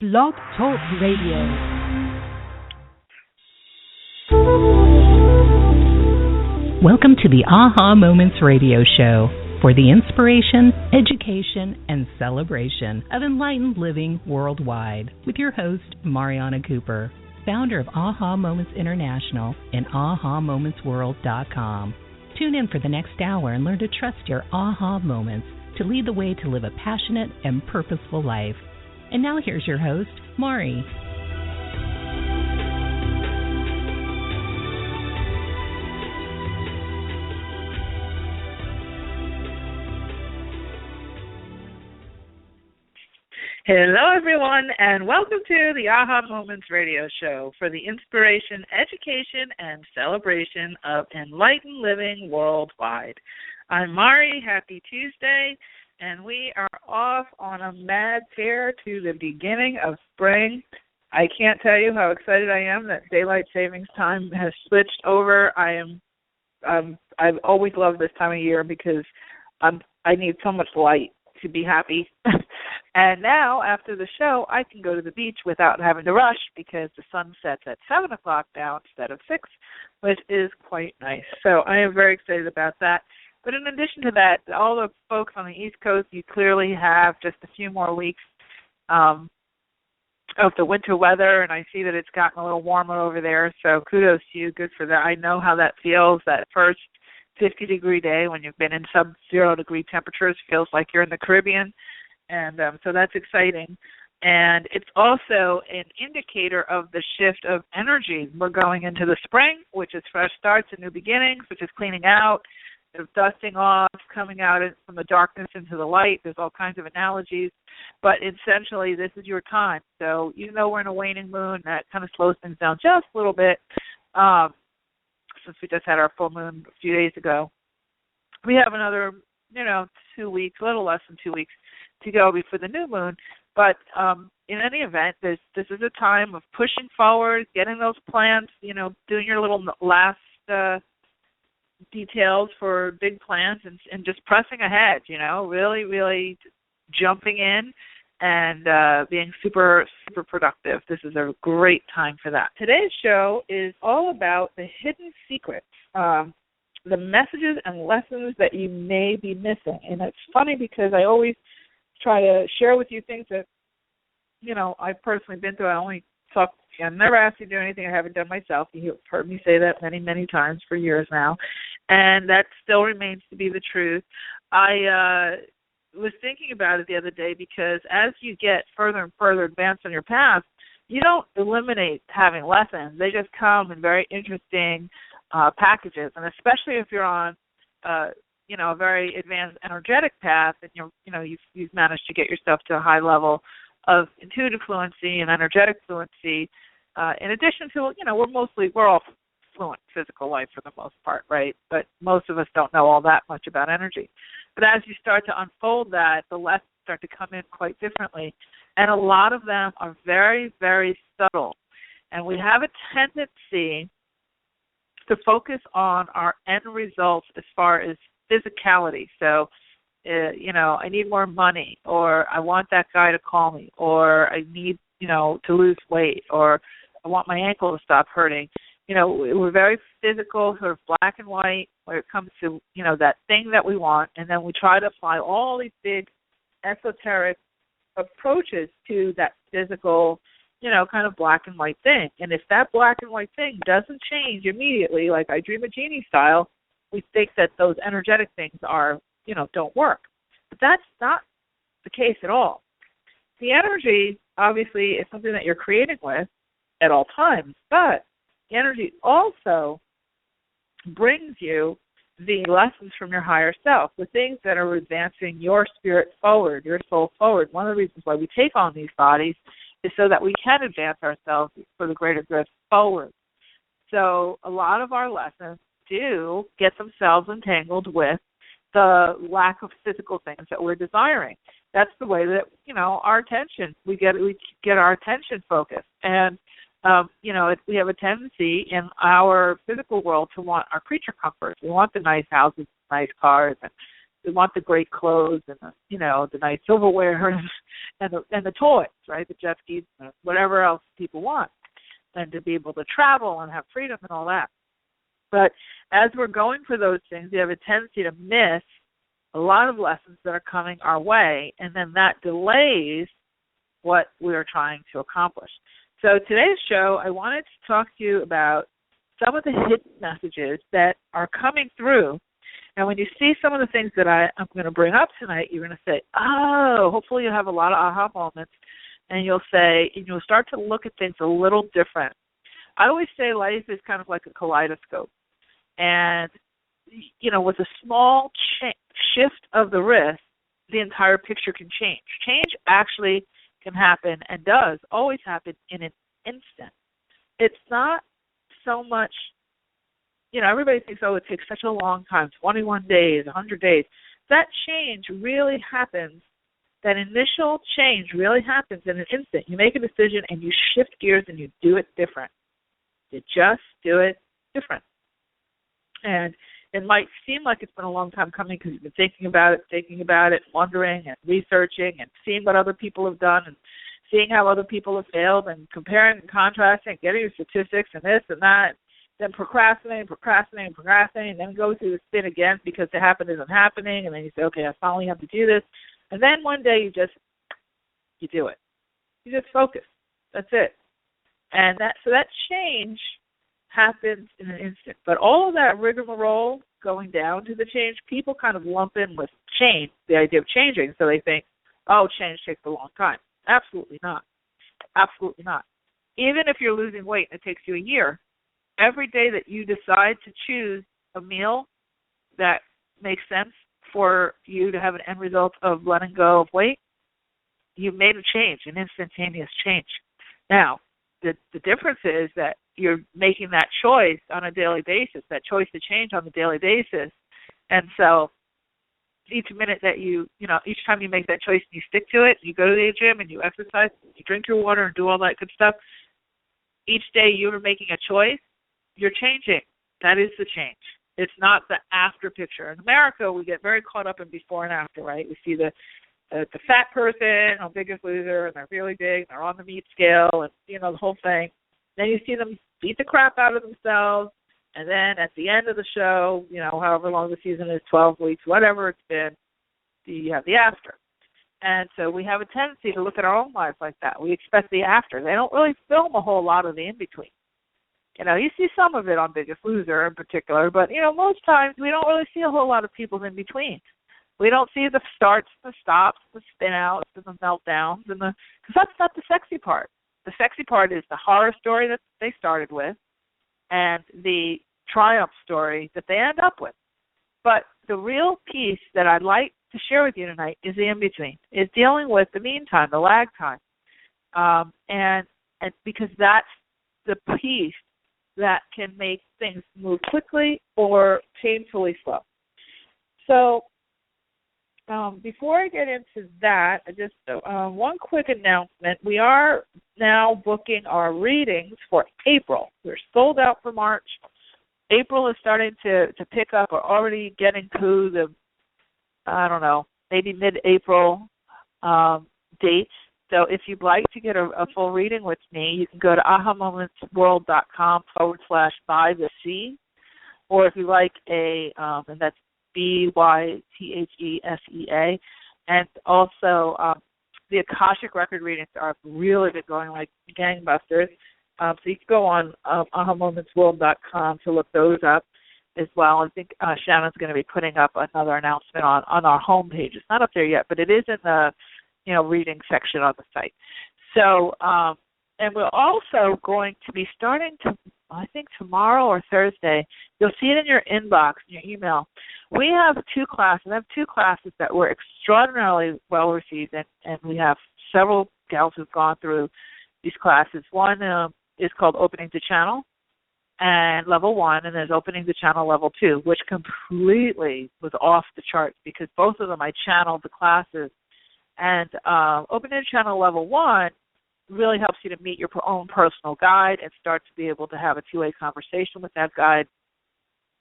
Blog Talk Radio. Welcome to the Aha Moments Radio Show for the inspiration, education, and celebration of enlightened living worldwide with your host, Mariana Cooper, founder of Aha Moments International and AhaMomentsWorld.com. Tune in for the next hour and learn to trust your aha moments to lead the way to live a passionate and purposeful life. And now here's your host, Mari. Hello, everyone, and welcome to the Aha Moments Radio Show for the inspiration, education, and celebration of enlightened living worldwide. I'm Mari. Happy Tuesday, and we are off on a mad tear to the beginning of spring. I can't tell you how excited I am that daylight savings time has switched over. I've always loved this time of year because I need so much light to be happy. And now, after the show, I can go to the beach without having to rush because the sun sets at 7 o'clock now instead of 6, which is quite nice. So I am very excited about that. But in addition to that, all the folks on the East Coast, you clearly have just a few more weeks of the winter weather, and I see that it's gotten a little warmer over there, so kudos to you. Good for that. I know how that feels, that first 50-degree day when you've been in sub-zero degree temperatures feels like you're in the Caribbean, and so that's exciting. And it's also an indicator of the shift of energy. We're going into the spring, which is fresh starts and new beginnings, which is cleaning out, dusting off, coming out from the darkness into the light. There's all kinds of analogies, but essentially this is your time. So even though we're in a waning moon, that kind of slows things down just a little bit. Since we just had our full moon a few days ago, we have another, 2 weeks, a little less than 2 weeks to go before the new moon. But in any event, this is a time of pushing forward, getting those plans, doing your little last details for big plans and just pressing ahead, really, really jumping in and being super, super productive. This is a great time for that. Today's show is all about the hidden secrets, the messages and lessons that you may be missing. And it's funny because I always try to share with you things that, I've personally been through. I never asked you to do anything I haven't done myself. You've heard me say that many, many times for years now. And that still remains to be the truth. I was thinking about it the other day because as you get further and further advanced on your path, you don't eliminate having lessons. They just come in very interesting packages. And especially if you're on a very advanced energetic path, and you've managed to get yourself to a high level of intuitive fluency and energetic fluency. In addition to, we're all fluent physical life for the most part, right? But most of us don't know all that much about energy. But as you start to unfold that, the lessons start to come in quite differently, and a lot of them are very, very subtle. And we have a tendency to focus on our end results as far as physicality. So, I need more money, or I want that guy to call me, or I need, to lose weight, or I want my ankle to stop hurting. We're very physical, sort of black and white when it comes to, that thing that we want, and then we try to apply all these big esoteric approaches to that physical, kind of black and white thing. And if that black and white thing doesn't change immediately, like I Dream a Genie style, we think that those energetic things are, don't work. But that's not the case at all. The energy, obviously, is something that you're creating with at all times, but the energy also brings you the lessons from your higher self, the things that are advancing your spirit forward, your soul forward. One of the reasons why we take on these bodies is so that we can advance ourselves for the greater good forward. So a lot of our lessons do get themselves entangled with the lack of physical things that we're desiring. That's the way that, our attention, we get our attention focused. And, we have a tendency in our physical world to want our creature comforts. We want the nice houses, nice cars, and, We want the great clothes and the nice silverware and the toys, right? The jet skis, whatever else people want, and to be able to travel and have freedom and all that. But as we're going for those things, we have a tendency to miss a lot of lessons that are coming our way, and then that delays what we're trying to accomplish. So today's show, I wanted to talk to you about some of the hidden messages that are coming through. And when you see some of the things that I'm going to bring up tonight, you're going to say, oh, hopefully you'll have a lot of aha moments, and you'll start to look at things a little different. I always say life is kind of like a kaleidoscope. And, with a small shift of the wrist, the entire picture can change. Change actually can happen and does always happen in an instant. It's not so much, everybody thinks, it takes such a long time, 21 days, 100 days. That change really happens, that initial change really happens in an instant. You make a decision and you shift gears and you do it different. You just do it different. And it might seem like it's been a long time coming because you've been thinking about it, wondering and researching and seeing what other people have done and seeing how other people have failed and comparing and contrasting, getting your statistics and this and that, then procrastinating, and then go through the spin again because the isn't happening, and then you say, okay, I finally have to do this. And then one day you do it. You just focus. That's it. And that change happens in an instant. But all of that rigmarole going down to the change, people kind of lump in with change, the idea of changing, so they think, change takes a long time. Absolutely not. Absolutely not. Even if you're losing weight and it takes you a year, every day that you decide to choose a meal that makes sense for you to have an end result of letting go of weight, you've made a change, an instantaneous change. Now, the difference is that you're making that choice on a daily basis, that choice to change on a daily basis. And so each minute that each time you make that choice and you stick to it, you go to the gym and you exercise, you drink your water and do all that good stuff, each day you are making a choice, you're changing. That is the change. It's not the after picture. In America, we get very caught up in before and after, right? We see the fat person on Biggest Loser, and they're really big, and they're on the meat scale, and, the whole thing. Then you see them beat the crap out of themselves, and then at the end of the show, however long the season is, 12 weeks, whatever it's been, you have the after. And so we have a tendency to look at our own lives like that. We expect the after. They don't really film a whole lot of the in-between. You see some of it on Biggest Loser in particular, but, most times we don't really see a whole lot of people's in-between. We don't see the starts, the stops, the spin-outs, and the meltdowns, because that's not the sexy part. The sexy part is the horror story that they started with and the triumph story that they end up with. But the real piece that I'd like to share with you tonight is the in-between, is dealing with the meantime, the lag time, and because that's the piece that can make things move quickly or painfully slow. So before I get into that, just one quick announcement. We are now booking our readings for April. We're sold out for March. April is starting to pick up. We're already getting to the, maybe mid-April dates. So if you'd like to get a full reading with me, you can go to ahamomentsworld.com/by-the-sea. Or if you like and that's BYTHESEA. And also the Akashic Record readings have really been going like gangbusters. So you can go on ahamomentsworld.com to look those up as well. I think Shannon's going to be putting up another announcement on our homepage. It's not up there yet, but it is in the reading section on the site. So, and we're also going to be starting to, I think tomorrow or Thursday, you'll see it in your inbox, in your email. We have two classes. I have two classes that were extraordinarily well received, and we have several gals who've gone through these classes. One is called Opening the Channel, and level 1, and there's Opening the Channel level 2, which completely was off the charts because both of them I channeled the classes. And Opening the Channel level 1 really helps you to meet your own personal guide and start to be able to have a two-way conversation with that guide.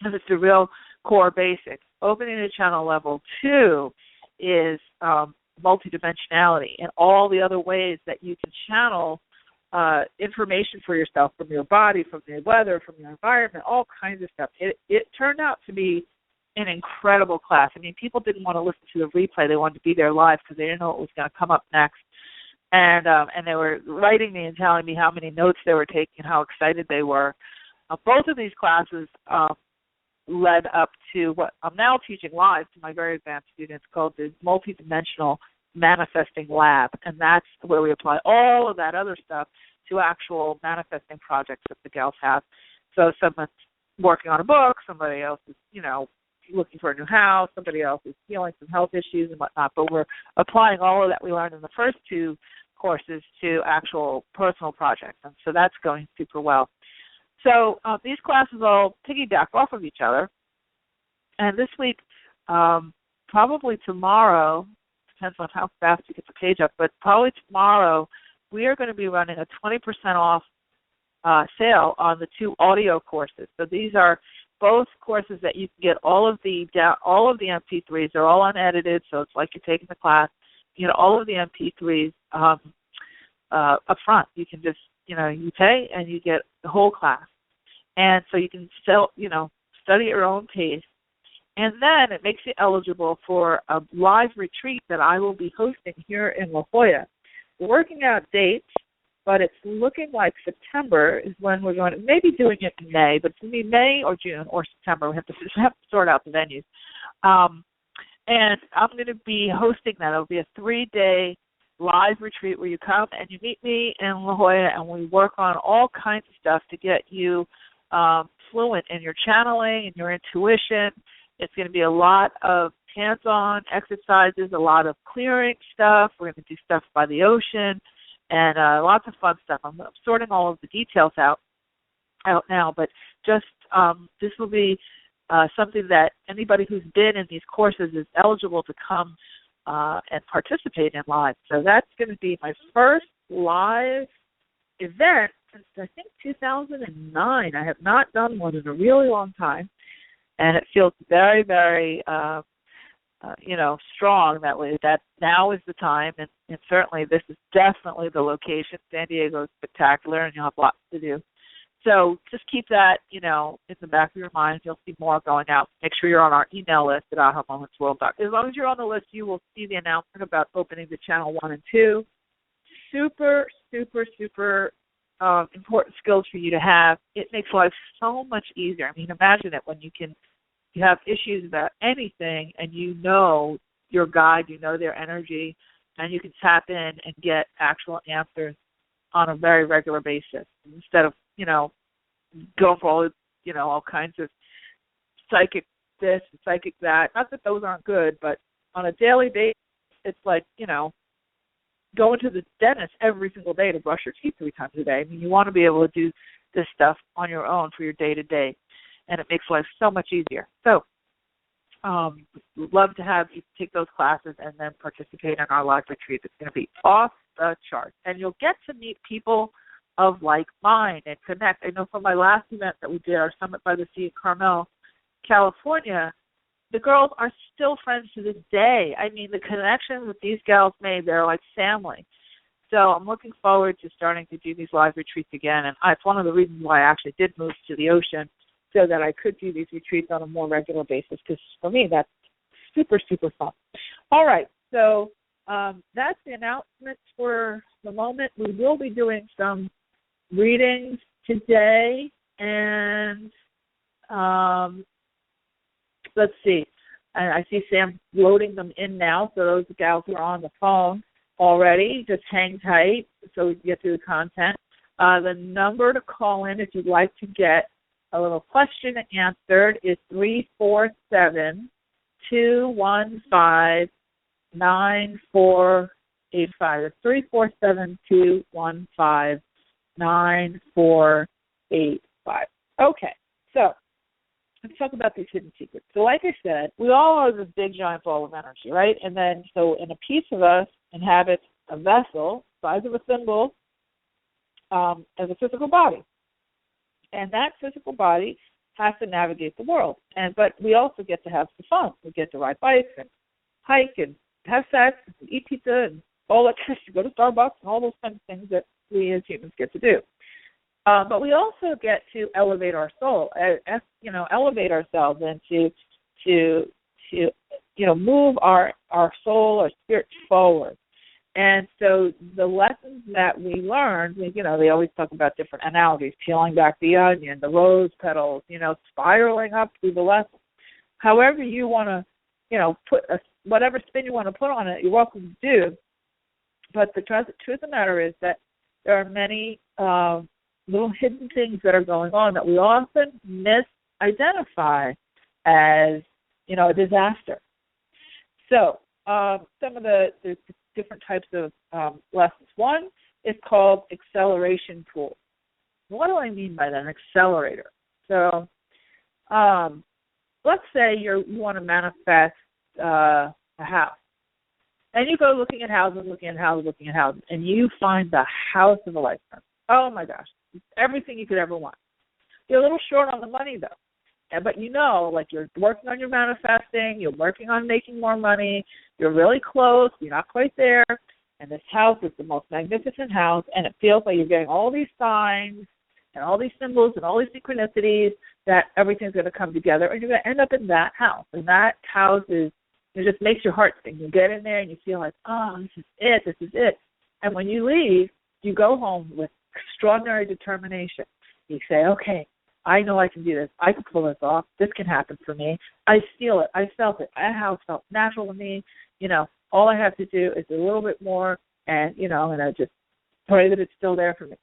And it's a real core basics. Opening the channel level 2 is multidimensionality and all the other ways that you can channel information for yourself from your body, from the weather, from your environment, all kinds of stuff. It turned out to be an incredible class. I mean, people didn't want to listen to the replay. They wanted to be there live because they didn't know what was going to come up next. And they were writing me and telling me how many notes they were taking and how excited they were. Both of these classes led up to what I'm now teaching live to my very advanced students called the Multidimensional Manifesting Lab, and that's where we apply all of that other stuff to actual manifesting projects that the gals have. So someone's working on a book, somebody else is, looking for a new house, somebody else is feeling some health issues and whatnot, but we're applying all of that we learned in the first 2 courses to actual personal projects, and so that's going super well. So these classes all piggyback off of each other, and this week, probably tomorrow, depends on how fast you get the page up, but probably tomorrow we are going to be running a 20% off sale on the 2 audio courses. So these are both courses that you can get all of the MP3s. They're all unedited, so it's like you're taking the class. You get all of the MP3s up front. You can just, you pay and you get the whole class. And so you can still, study at your own pace. And then it makes you eligible for a live retreat that I will be hosting here in La Jolla. We're working out dates, but it's looking like September is when we're going to, maybe doing it in May, but it's going to be May or June or September. We have to sort out the venues. And I'm going to be hosting that. It'll be a 3-day live retreat where you come and you meet me in La Jolla, and we work on all kinds of stuff to get you fluent in your channeling and your intuition. It's going to be a lot of hands-on exercises, a lot of clearing stuff. We're going to do stuff by the ocean, and lots of fun stuff. I'm sorting all of the details out now, but just this will be something that anybody who's been in these courses is eligible to come and participate in live. So that's going to be my first live event since, I think, 2009. I have not done one in a really long time, and it feels very, very strong that way, that now is the time, and certainly this is definitely the location. San Diego is spectacular, and you'll have lots to do. So just keep that, in the back of your mind. You'll see more going out. Make sure you're on our email list at ahamomentsworld.com. As long as you're on the list, you will see the announcement about opening the channel 1 and 2. Super, super, super important skills for you to have. It makes life so much easier. I mean, imagine it when you have issues about anything, and you know your guide, you know their energy, and you can tap in and get actual answers on a very regular basis instead of, going for all kinds of psychic this and psychic that. Not that those aren't good, but on a daily basis, it's like, going to the dentist every single day to brush your teeth 3 times a day. I mean, you want to be able to do this stuff on your own for your day-to-day, and it makes life so much easier. So we'd love to have you take those classes and then participate in our live retreat. It's going to be off the charts, and you'll get to meet people of like mind and connect. I know from my last event that we did, our Summit by the Sea in Carmel, California, the girls are still friends to this day. I mean, the connections that these gals made, they're like family. So I'm looking forward to starting to do these live retreats again, and it's one of the reasons why I actually did move to the ocean, so that I could do these retreats on a more regular basis, because for me, that's super, super fun. All right, so that's the announcements for the moment. We will be doing some readings today, and let's see. I see Sam loading them in now, so those gals who are on the phone already, just hang tight so we can get through the content. The number to call in if you'd like to get a little question answered is 347-215-9485. 347-215-9485. Okay, so let's talk about these hidden secrets. So like I said, we all are this big giant ball of energy, right? And then so in a piece of us inhabits a vessel, size of a thimble, as a physical body. And that physical body has to navigate the world. But we also get to have some fun. We get to ride bikes and hike and have sex and eat pizza and all that kind of shit, go to Starbucks and all those kinds of things that we as humans get to do. But we also get to elevate our soul, elevate ourselves and to move our soul, our spirit forward. And so the lessons that we learned, they always talk about different analogies, peeling back the onion, the rose petals, spiraling up through the lessons. However you want to, put whatever spin you want to put on it, you're welcome to do. But the truth of the matter is that there are many little hidden things that are going on that we often misidentify as, a disaster. So some of the different types of lessons. One is called acceleration tool. What do I mean by that? An accelerator. So let's say you want to manifest a house. And you go looking at houses, and you find the house of a lifetime. Oh, my gosh. It's everything you could ever want. You're a little short on the money, though. But you're working on your manifesting, you're working on making more money, you're really close, you're not quite there, and this house is the most magnificent house, and it feels like you're getting all these signs and all these symbols and all these synchronicities that everything's going to come together, and you're going to end up in that house. And that house it just makes your heart sing. You get in there and you feel like, oh, this is it. And when you leave, you go home with extraordinary determination. You say, okay, I know I can do this. I can pull this off. This can happen for me. I feel it. I felt it. How it felt natural to me. All I have to do is a little bit more, and I just pray that it's still there for me.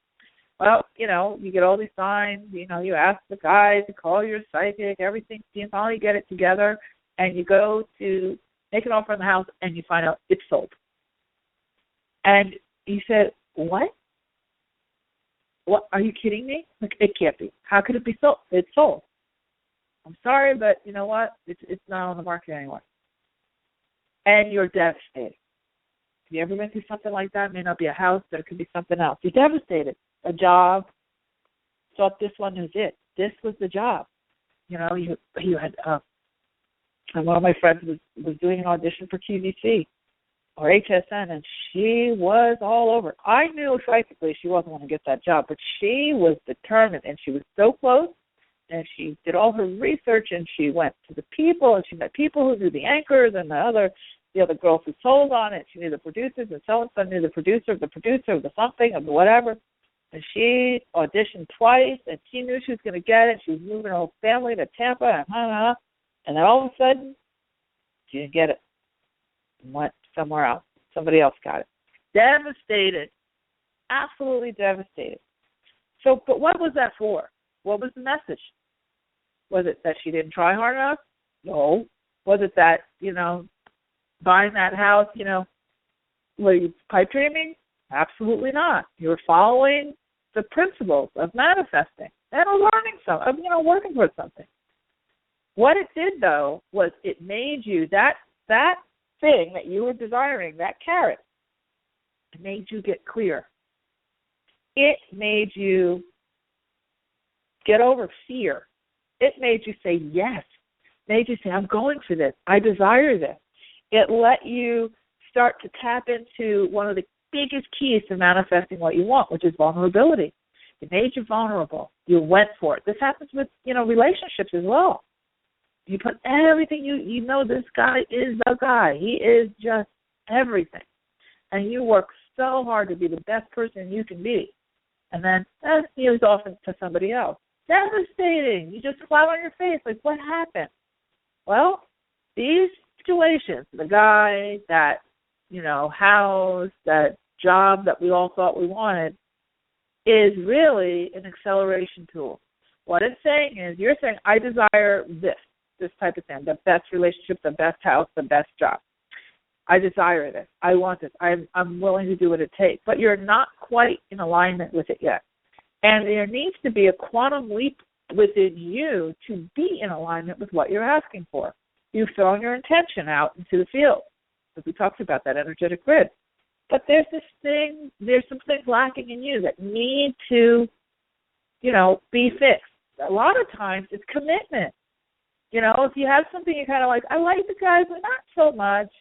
Well, you get all these signs. You ask the guys, you call your psychic, everything. You finally get it together, and you go to make an offer on the house, and you find out it's sold. And you said, what? What, are you kidding me? It can't be. How could it be sold? It's sold. I'm sorry, but you know what? It's not on the market anymore. And you're devastated. Have you ever been through something like that? It may not be a house, but it could be something else. You're devastated. A job. Thought this one was it. This was the job. You had and one of my friends was doing an audition for QVC or HSN, and she was all over. I knew psychically she wasn't going to get that job, but she was determined, and she was so close, and she did all her research, and she went to the people, and she met people who knew the anchors and the other girls who sold on it. She knew the producers, and so-and-so knew the producer of the something, of the whatever. And she auditioned twice, and she knew she was going to get it. She was moving her whole family to Tampa, and then all of a sudden, she didn't get it. And went somewhere else. Somebody else got it. Devastated. Absolutely devastated. So, but what was that for? What was the message? Was it that she didn't try hard enough? No. Was it that, buying that house, were you pipe dreaming? Absolutely not. You were following the principles of manifesting and learning something, working for something. What it did, though, was it made you, that thing that you were desiring, that carrot, it made you get clear. It made you get over fear. It made you say yes. It made you say, I'm going for this. I desire this. It let you start to tap into one of the biggest keys to manifesting what you want, which is vulnerability. It made you vulnerable. You went for it. This happens with, relationships as well. You put everything, this guy is the guy. He is just everything. And you work so hard to be the best person you can be. And then he was off to somebody else. Devastating. You just flat on your face. Like, what happened? Well, these situations, the guy, that, house, that job that we all thought we wanted, is really an acceleration tool. What it's saying is, you're saying, I desire this type of thing, the best relationship, the best house, the best job. I desire this. I want this. I'm willing to do what it takes. But you're not quite in alignment with it yet. And there needs to be a quantum leap within you to be in alignment with what you're asking for. You've thrown your intention out into the field, as we talked about, that energetic grid. But there's some things lacking in you that need to, be fixed. a lot of times it's commitment. You know, if you have something you kind of like, I like the guy, but not so much.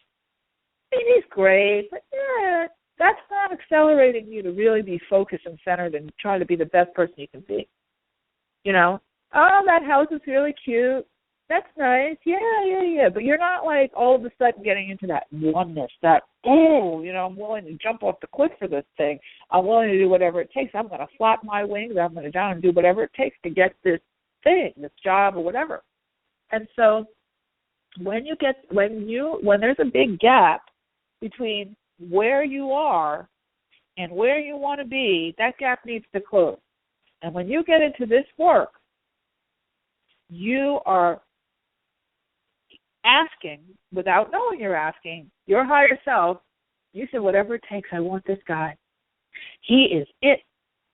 I mean, he's great, but yeah, that's not accelerating you to really be focused and centered and trying to be the best person you can be. You know, oh, that house is really cute. That's nice. Yeah. But you're not like all of a sudden getting into that oneness, that, oh, you know, I'm willing to jump off the cliff for this thing. I'm willing to do whatever it takes. I'm going to flap my wings. I'm going to down and do whatever it takes to get this thing, this job or whatever. And so when there's a big gap between where you are and where you want to be, that gap needs to close. And when you get into this work, you are asking, without knowing you're asking, your higher self, you say, whatever it takes, I want this guy. He is it.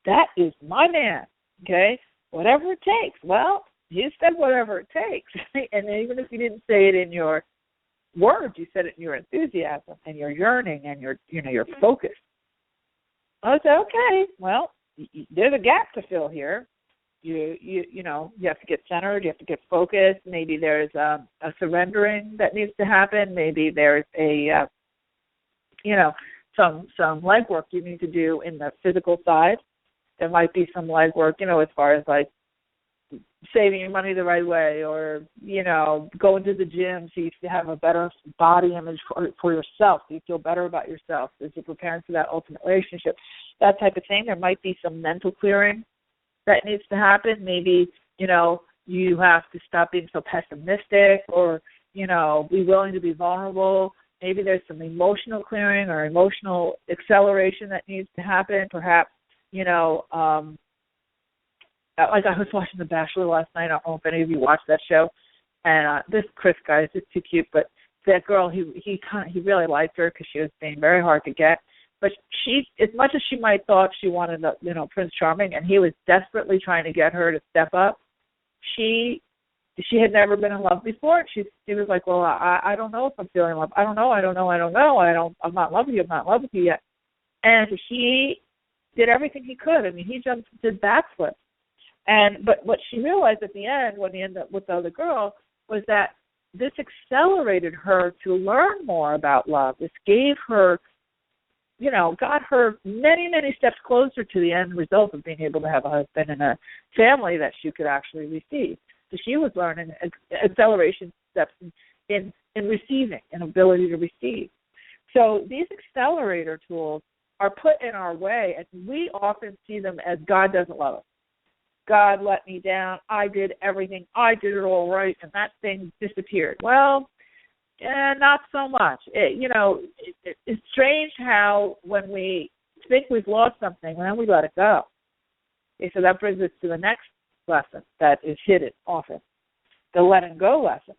That is my man, okay? Whatever it takes. Well, you said whatever it takes. And even if you didn't say it in your words, you said it in your enthusiasm and your yearning and your focus. I said, okay, well, there's a gap to fill here. You have to get centered. You have to get focused. Maybe there's a surrendering that needs to happen. Maybe there's some legwork you need to do in the physical side. There might be some legwork, as far as like saving your money the right way, or going to the gym so you have a better body image for yourself, so you feel better about yourself as you're preparing for that ultimate relationship. That type of thing. There might be some mental clearing that needs to happen. Maybe, you have to stop being so pessimistic, or, be willing to be vulnerable. Maybe there's some emotional clearing or emotional acceleration that needs to happen. Perhaps, like I was watching The Bachelor last night. I don't know if any of you watched that show. And this Chris guy is just too cute. But that girl, he really liked her because she was being very hard to get. But she, as much as she might thought she wanted, Prince Charming, and he was desperately trying to get her to step up, she had never been in love before. She was like, well, I don't know if I'm feeling love. I don't know. I'm not in love with you. I'm not in love with you yet. And he did everything he could. I mean, he did backflips. But what she realized at the end, when he ended up with the other girl, was that this accelerated her to learn more about love. This gave her, got her many, many steps closer to the end result of being able to have a husband and a family that she could actually receive. So she was learning acceleration steps in receiving, an ability to receive. So these accelerator tools are put in our way, and we often see them as God doesn't love us. God let me down. I did everything. I did it all right, and that thing disappeared. Well, not so much. It's strange how when we think we've lost something, then we let it go. Okay, so that brings us to the next lesson that is hidden often, the letting go lesson.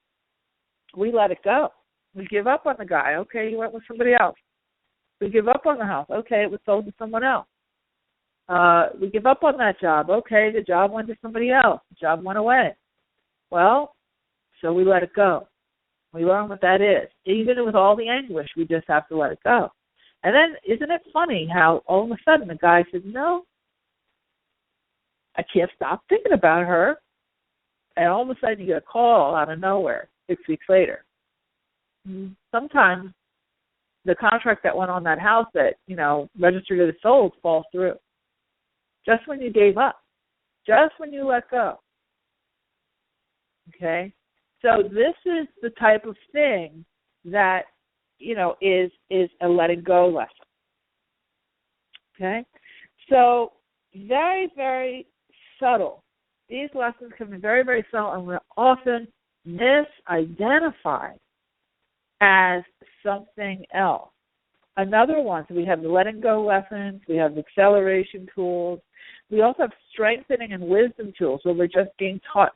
We let it go. We give up on the guy. Okay, he went with somebody else. We give up on the house. Okay, it was sold to someone else. We give up on that job. Okay, the job went to somebody else. The job went away. Well, so we let it go. We learn what that is. Even with all the anguish, we just have to let it go. And then, isn't it funny how all of a sudden the guy says, no, I can't stop thinking about her. And all of a sudden you get a call out of nowhere 6 weeks later. Sometimes the contract that went on that house that, registered as sold falls through. Just when you gave up. Just when you let go. Okay? So this is the type of thing that, is a letting go lesson. Okay? So very, very subtle. These lessons can be very, very subtle, and we're often misidentified as something else. Another one, so we have the letting go lessons, we have acceleration tools, we also have strengthening and wisdom tools where we're just being taught,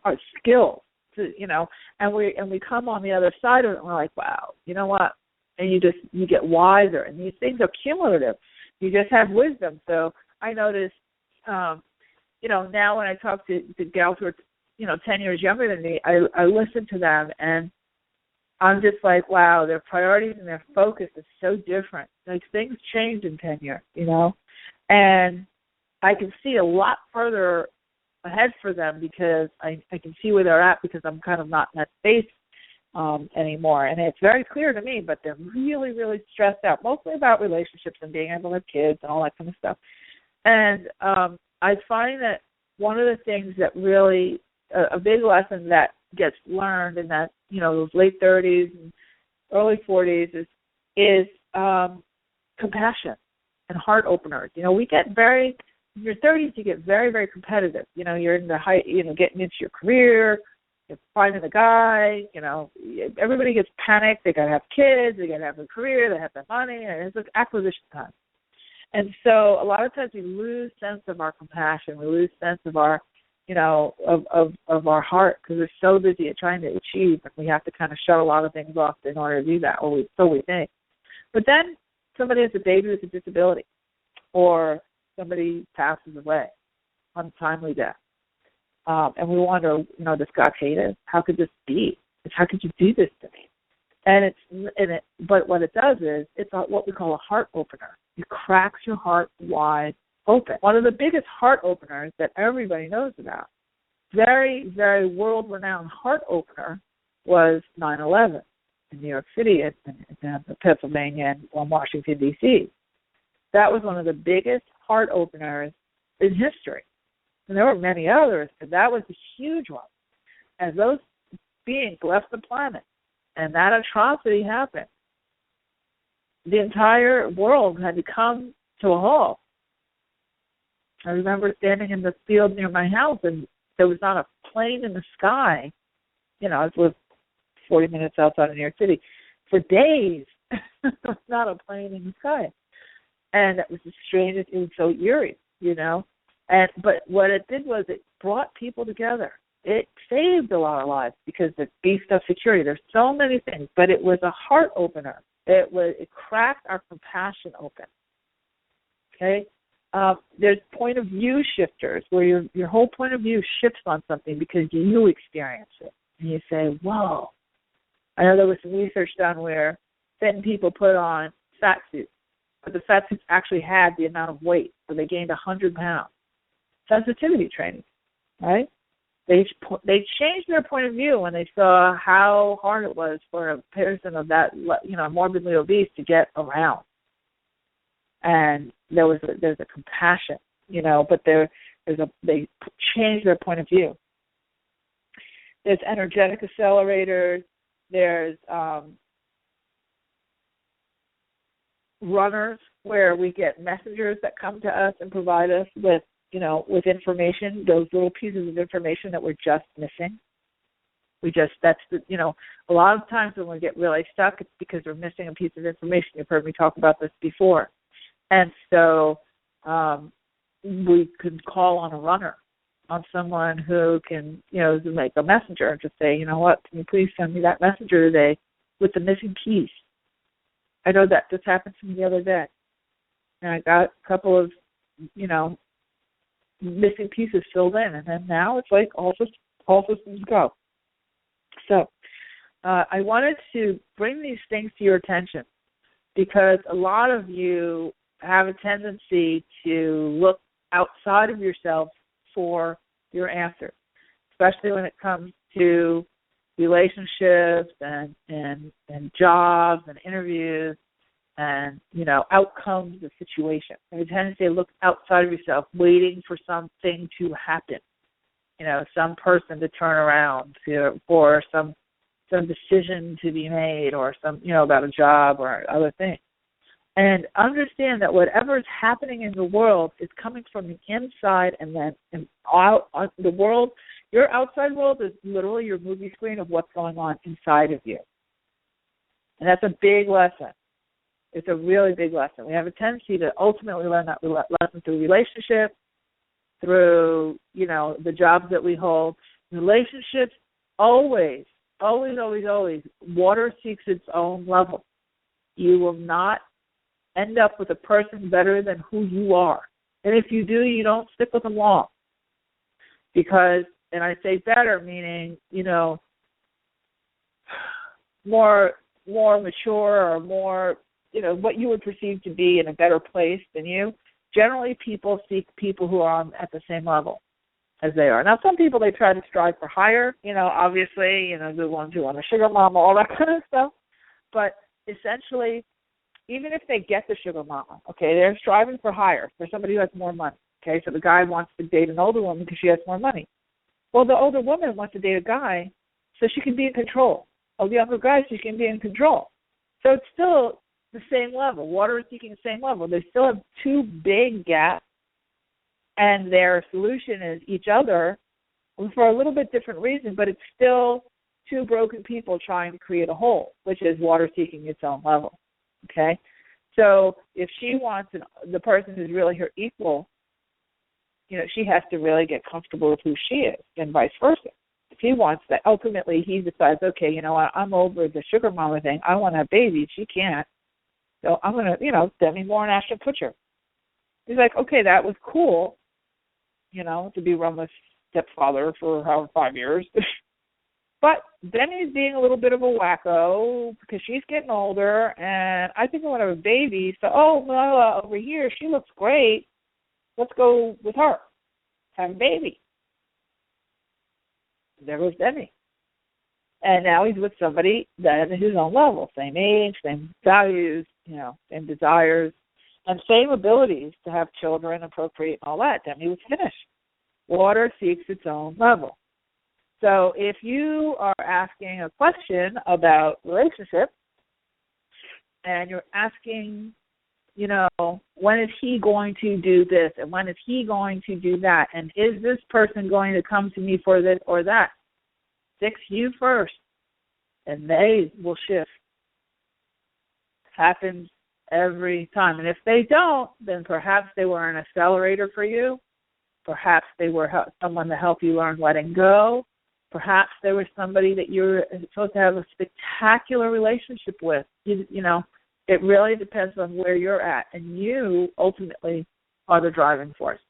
our skills, and we come on the other side of it and we're like, wow, you know what? And you get wiser, and these things are cumulative. You just have wisdom. So I notice, now when I talk to gals who are, 10 years younger than me, I listen to them, and I'm just like, wow, their priorities and their focus is so different. Like, things change in 10 years, and I can see a lot further ahead for them because I can see where they're at because I'm kind of not in that space anymore. And it's very clear to me, but they're really, really stressed out, mostly about relationships and being able to have kids and all that kind of stuff. And I find that one of the things that really, a big lesson that gets learned in that, those late 30s and early 40s is compassion and heart openers. We get very, in your 30s, you get very, very competitive. You're in the height, getting into your career, you're finding a guy, everybody gets panicked. They got to have kids, they got to have a career, they have the money, and it's like acquisition time. And so a lot of times we lose sense of our compassion. We lose sense of our, of our heart because we're so busy at trying to achieve, and we have to kind of shut a lot of things off in order to do that, or so we think. But then somebody has a baby with a disability, or somebody passes away, untimely death. And we wonder, does God hate us? How could this be? How could you do this to me? But what it does is it's what we call a heart opener. It cracks your heart wide open. One of the biggest heart openers that everybody knows about, very, very world-renowned heart opener, was 9/11 in New York City and Pennsylvania and Washington, D.C. That was one of the biggest heart openers in history. And there were many others, but that was a huge one. As those beings left the planet and that atrocity happened, the entire world had to come to a halt. I remember standing in the field near my house, and there was not a plane in the sky. I lived 40 minutes outside of New York City. For days, there was not a plane in the sky. And it was the strangest, it was so eerie, But what it did was it brought people together. It saved a lot of lives because it beefed up security. There's so many things, but it was a heart opener. It cracked our compassion open. Okay? There's point of view shifters where your whole point of view shifts on something because you experience it. And you say, whoa. I know there was some research done where thin people put on fat suits, but the fat suits actually had the amount of weight, so they gained 100 pounds. Sensitivity training, right? They changed their point of view when they saw how hard it was for a person of that, morbidly obese to get around. And there's a compassion, but they changed their point of view. There's energetic accelerators. There's runners where we get messengers that come to us and provide us with information, those little pieces of information that we're just missing. A lot of times when we get really stuck, it's because we're missing a piece of information. You've heard me talk about this before. And so we could call on a runner, on someone who can, make a messenger and just say, you know what, can you please send me that messenger today with the missing piece? I know that just happened to me the other day. And I got a couple of, missing pieces filled in, and then now it's like all systems go. So I wanted to bring these things to your attention because a lot of you have a tendency to look outside of yourself for your answers, especially when it comes to relationships and jobs and interviews and, outcomes of situations. There's a tendency to look outside of yourself, waiting for something to happen, some person to turn around or some decision to be made or about a job or other things. And understand that whatever is happening in the world is coming from the inside and then out the world. Your outside world is literally your movie screen of what's going on inside of you. And that's a big lesson. It's a really big lesson. We have a tendency to ultimately learn that lesson through relationships, through, the jobs that we hold. Relationships always, water seeks its own level. You will not end up with a person better than who you are. And if you do, you don't stick with them long. Because, and I say better, meaning, more mature or more, what you would perceive to be in a better place than you. Generally, people seek people who are at the same level. as they are. Now, some people, they try to strive for higher, obviously, the ones who want a sugar mama, all that kind of stuff. But essentially, even if they get the sugar mama, okay, they're striving for higher, for somebody who has more money. Okay, so the guy wants to date an older woman because she has more money. Well, the older woman wants to date a guy so she can be in control. Of the younger guy, she can be in control. So it's still the same level. Water is seeking the same level. They still have two big gaps, and their solution is each other for a little bit different reason, but it's still two broken people trying to create a whole, which is water seeking its own level. Okay? So if she wants the person who's really her equal, she has to really get comfortable with who she is, and vice versa. If he wants that, ultimately he decides, okay, I'm over the sugar mama thing. I want to have babies. She can't. So I'm going to, Demi Moore and Ashton Kutcher. He's like, okay, that was cool, to be Roma's stepfather for 5 years. But Demi's being a little bit of a wacko because she's getting older, and I think I want to have a baby. So, over here, she looks great. Let's go with her. Have a baby. There goes Demi. And now he's with somebody that is his own level. Same age, same values, same desires, and same abilities to have children and procreate and all that. Demi was finished. Water seeks its own level. So if you are asking a question about relationships and you're asking, when is he going to do this and when is he going to do that, and is this person going to come to me for this or that? Fix you first, and they will shift. Happens every time. And if they don't, then perhaps they were an accelerator for you. Perhaps they were someone to help you learn letting go. Perhaps there was somebody that you're supposed to have a spectacular relationship with. It really depends on where you're at, and you ultimately are the driving force.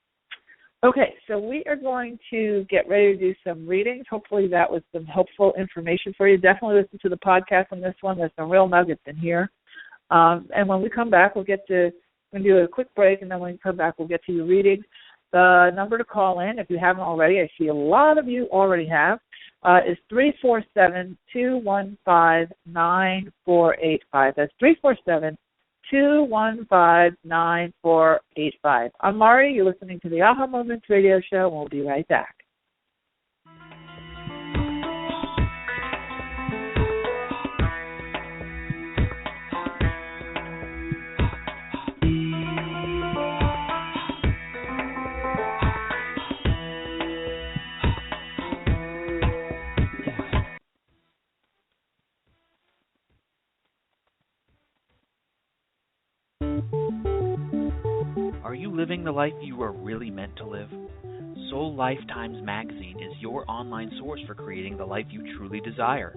Okay, so we are going to get ready to do some readings. Hopefully that was some helpful information for you. Definitely listen to the podcast on this one. There's some real nuggets in here. And when we come back, we're going to do a quick break, and then when we come back, we'll get to your readings. The number to call in, if you haven't already, I see a lot of you already have, is 347-215-9485. That's 347-215-9485. I'm Mari. You're listening to the Aha Moments radio show, and we'll be right back. Are you living the life you are really meant to live? Soul Lifetimes magazine is your online source for creating the life you truly desire.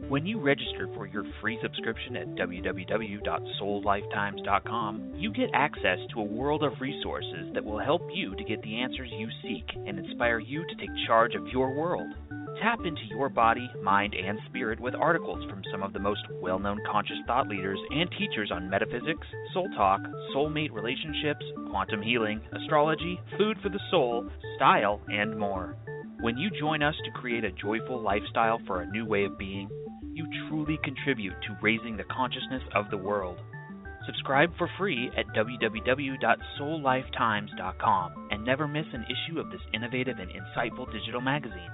When you register for your free subscription at www.soullifetimes.com, you get access to a world of resources that will help you to get the answers you seek and inspire you to take charge of your world. Tap into your body, mind, and spirit with articles from some of the most well-known conscious thought leaders and teachers on metaphysics, soul talk, soulmate relationships, quantum healing, astrology, food for the soul, style, and more. When you join us to create a joyful lifestyle for a new way of being, you truly contribute to raising the consciousness of the world. Subscribe for free at www.soullifetimes.com and never miss an issue of this innovative and insightful digital magazine.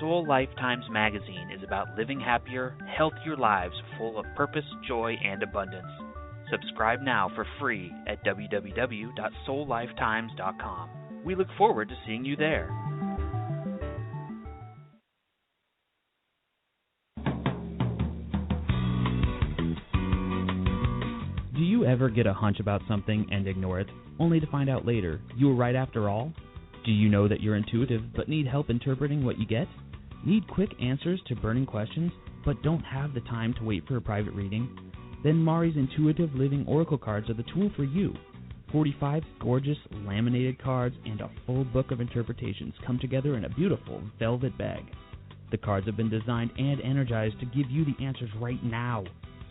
Soul Lifetimes magazine is about living happier, healthier lives full of purpose, joy, and abundance. Subscribe now for free at www.soullifetimes.com. We look forward to seeing you there. Do you ever get a hunch about something and ignore it, only to find out later you were right after all? Do you know that you're intuitive but need help interpreting what you get? Need quick answers to burning questions but don't have the time to wait for a private reading? Then Mari's Intuitive Living Oracle cards are the tool for you. 45 gorgeous laminated cards and a full book of interpretations come together in a beautiful velvet bag. The cards have been designed and energized to give you the answers right now.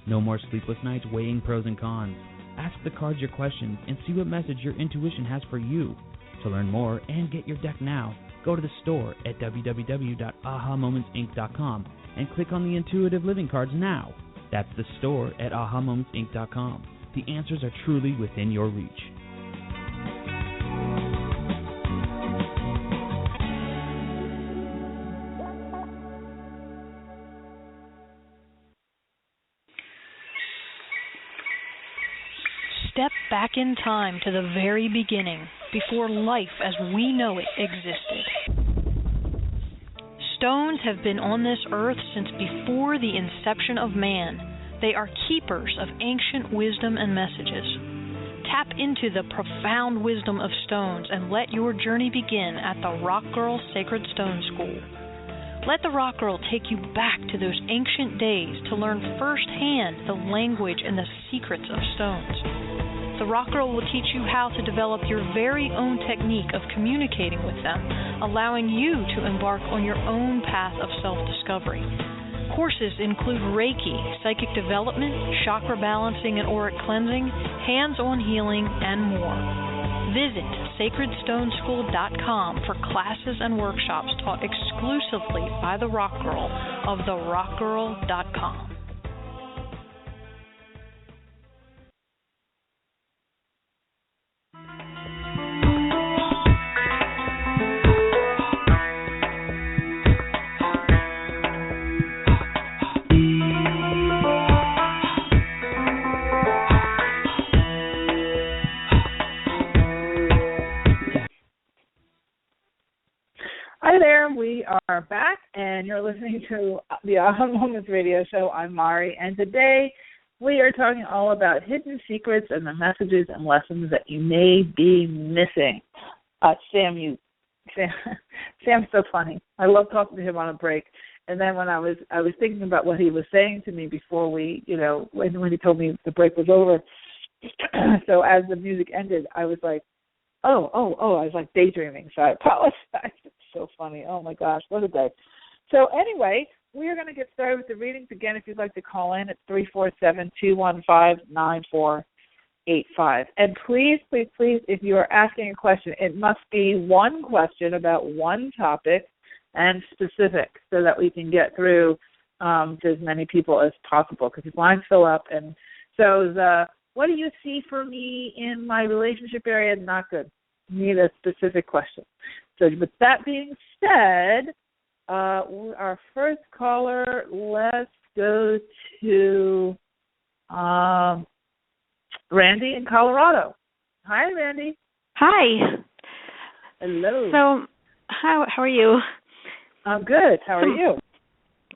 No more sleepless nights weighing pros and cons. Ask the cards your questions and see what message your intuition has for you. To learn more and get your deck now, Go to the store at www.ahamomentsinc.com and click on the Intuitive Living cards now. That's the store at ahamomentsinc.com. The answers are truly within your reach. Step back in time to the very beginning, before life as we know it existed. Stones have been on this earth since before the inception of man. They are keepers of ancient wisdom and messages. Tap into the profound wisdom of stones and let your journey begin at the Rock Girl Sacred Stone School. Let the Rock Girl take you back to those ancient days to learn firsthand the language and the secrets of stones. The Rock Girl will teach you how to develop your very own technique of communicating with them, allowing you to embark on your own path of self-discovery. Courses include Reiki, psychic development, chakra balancing and auric cleansing, hands-on healing, and more. Visit sacredstoneschool.com for classes and workshops taught exclusively by the Rock Girl of therockgirl.com. Hi there, we are back, and you're listening to the Aha Moments radio show. I'm Mari, and today we are talking all about hidden secrets and the messages and lessons that you may be missing. Sam's so funny. I love talking to him on a break. And then when I was thinking about what he was saying to me before we, when he told me the break was over. So as the music ended, I was like, I was like daydreaming, so I apologize. It's so funny. Oh, my gosh, what a day. So anyway, we are going to get started with the readings. Again, if you'd like to call in, it's 347-215-9485. And please, please, please, if you are asking a question, it must be one question about one topic and specific so that we can get through to as many people as possible because these lines fill up. And so what do you see for me in my relationship area? Not good. Need a specific question. So with that being said, our first caller, let's go to Randy in Colorado. Hi, Randy. Hi. Hello. So how are you? I'm good. How are you?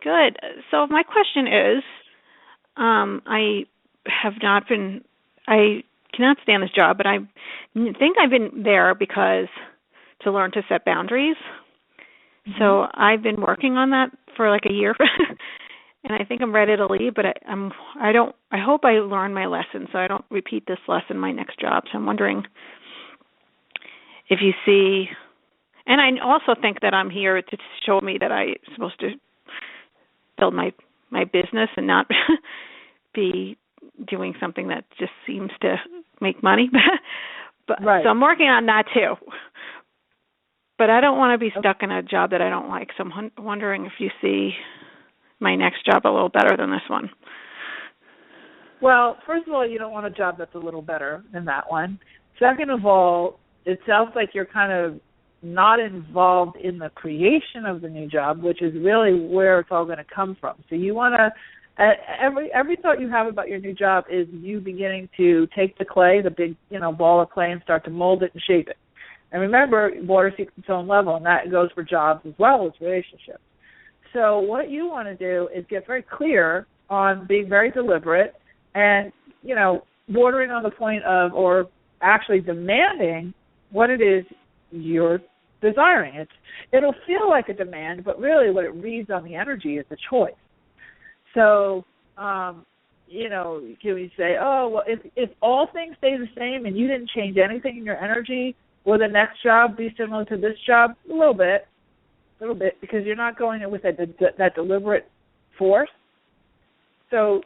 Good. So my question is, I cannot stand this job, but I think I've been there because to learn to set boundaries. Mm-hmm. So I've been working on that for like a year, and I think I'm ready to leave. But I hope I learn my lesson so I don't repeat this lesson in my next job. So I'm wondering if you see, and I also think that I'm here to show me that I'm supposed to build my business and not be doing something that just seems to make money. But right. So I'm working on that too. But I don't want to be stuck in a job that I don't like. So I'm wondering if you see my next job a little better than this one. Well, first of all, you don't want a job that's a little better than that one. Second of all, it sounds like you're kind of not involved in the creation of the new job, which is really where it's all going to come from. So you want to, every thought you have about your new job is you beginning to take the clay, the big, ball of clay, and start to mold it and shape it. And remember, water seeks its own level, and that goes for jobs as well as relationships. So what you want to do is get very clear on being very deliberate and, bordering on the point of, or actually demanding what it is you're desiring. It'll feel like a demand, but really what it reads on the energy is a choice. So, can we say, if all things stay the same and you didn't change anything in your energy, will the next job be similar to this job? A little bit, because you're not going in with that deliberate force. So